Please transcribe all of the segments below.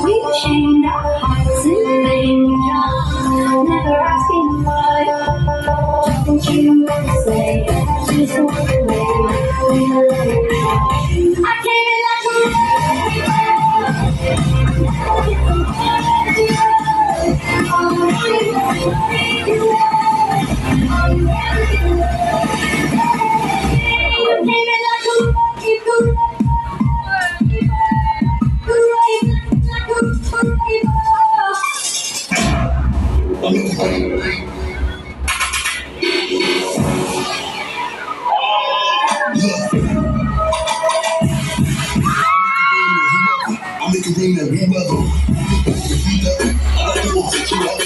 Reaching our hearts in danger, never asking why. Just what you say, just one way. I came in like a I make it rain that we weather. I like the ones that you like.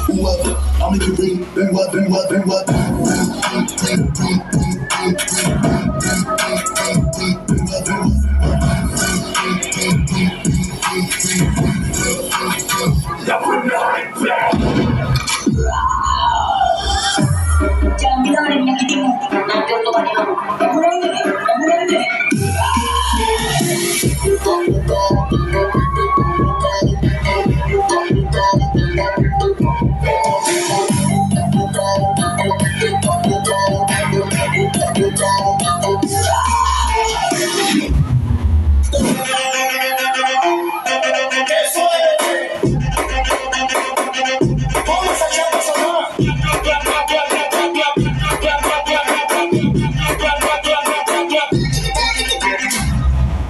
Whoever, I make it rain, then what, then what, then what? Jangan yang itu, nanti untuk kalian.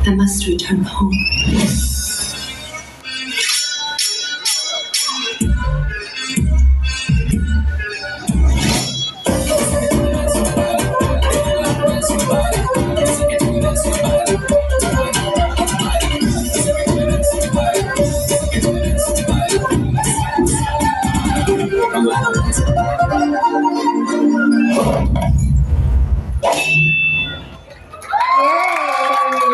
I must return home.